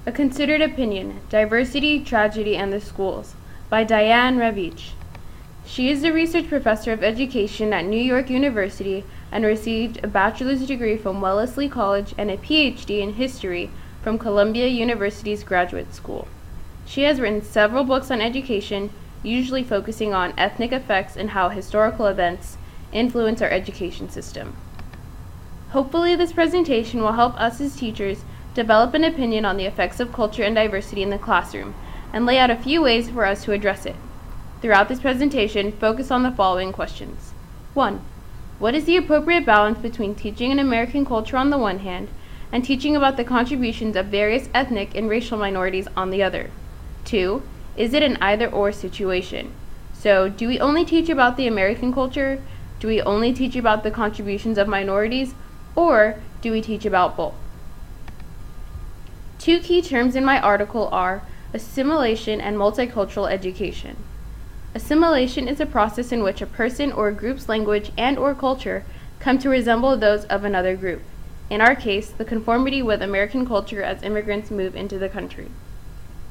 A Considered Opinion, Diversity, Tragedy, and the Schools by Diane Ravitch. She is a research professor of education at New York University and received a bachelor's degree from Wellesley College and a PhD in history from Columbia University's Graduate School. She has written several books on education, usually focusing on ethnic effects and how historical events influence our education system. Hopefully, this presentation will help us as teachers develop an opinion on the effects of culture and diversity in the classroom and lay out a few ways for us to address it. Throughout this presentation, focus on the following questions. 1. What is the appropriate balance between teaching an American culture on the one hand and teaching about the contributions of various ethnic and racial minorities on the other? 2. Is it an either-or situation? So, do we only teach about the American culture? Do we only teach about the contributions of minorities? Or do we teach about both? Two key terms in my article are assimilation and multicultural education. Assimilation is a process in which a person or a group's language and/or culture come to resemble those of another group. In our case, the conformity with American culture as immigrants move into the country.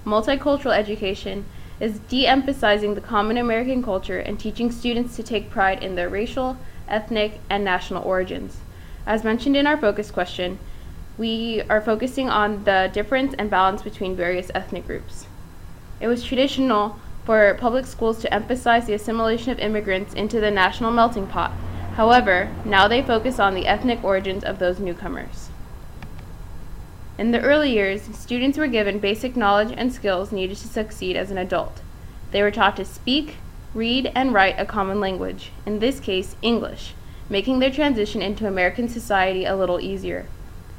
Multicultural education is de-emphasizing the common American culture and teaching students to take pride in their racial, ethnic, and national origins. As mentioned in our focus question, we are focusing on the difference and balance between various ethnic groups. It was traditional for public schools to emphasize the assimilation of immigrants into the national melting pot. However, now they focus on the ethnic origins of those newcomers. In the early years, students were given basic knowledge and skills needed to succeed as an adult. They were taught to speak, read, and write a common language, in this case, English, making their transition into American society a little easier.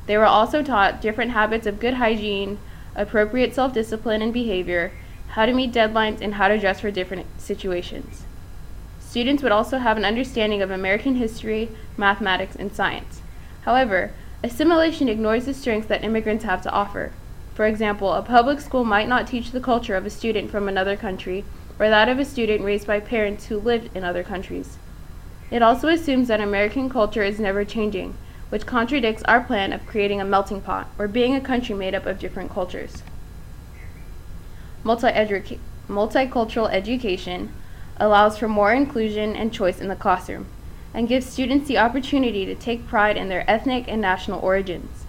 They were also taught different habits of good hygiene, appropriate self-discipline and behavior, how to meet deadlines, and how to dress for different situations. Students would also have an understanding of American history, mathematics, and science. However, assimilation ignores the strengths that immigrants have to offer. For example, a public school might not teach the culture of a student from another country or that of a student raised by parents who lived in other countries. It also assumes that American culture is never changing, which contradicts our plan of creating a melting pot, or being a country made up of different cultures. Multicultural education allows for more inclusion and choice in the classroom, and gives students the opportunity to take pride in their ethnic and national origins.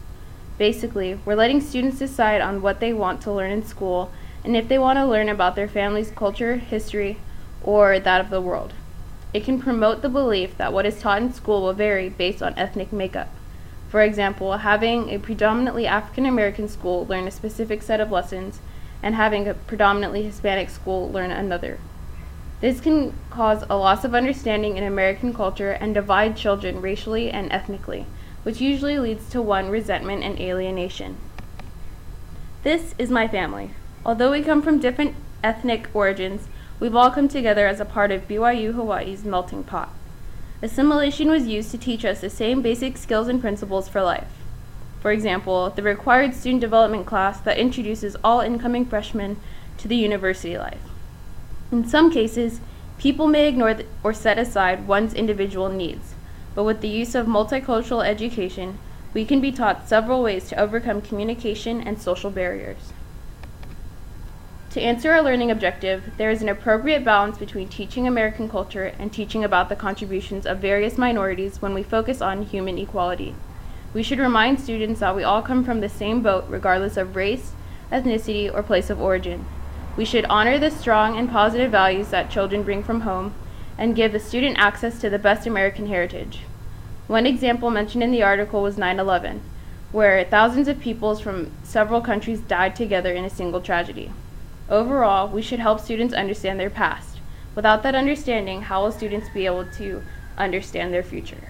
Basically, we're letting students decide on what they want to learn in school, and if they want to learn about their family's culture, history, or that of the world. It can promote the belief that what is taught in school will vary based on ethnic makeup. For example, having a predominantly African American school learn a specific set of lessons, and having a predominantly Hispanic school learn another. This can cause a loss of understanding in American culture and divide children racially and ethnically, which usually leads to resentment and alienation. This is my family. Although we come from different ethnic origins, we've all come together as a part of BYU Hawaii's melting pot. Assimilation was used to teach us the same basic skills and principles for life. For example, the required student development class that introduces all incoming freshmen to the university life. In some cases, people may ignore or set aside one's individual needs, but with the use of multicultural education, we can be taught several ways to overcome communication and social barriers. To answer our learning objective, there is an appropriate balance between teaching American culture and teaching about the contributions of various minorities when we focus on human equality. We should remind students that we all come from the same boat regardless of race, ethnicity, or place of origin. We should honor the strong and positive values that children bring from home and give the student access to the best American heritage. One example mentioned in the article was 9/11, where thousands of peoples from several countries died together in a single tragedy. Overall, we should help students understand their past. Without that understanding, how will students be able to understand their future?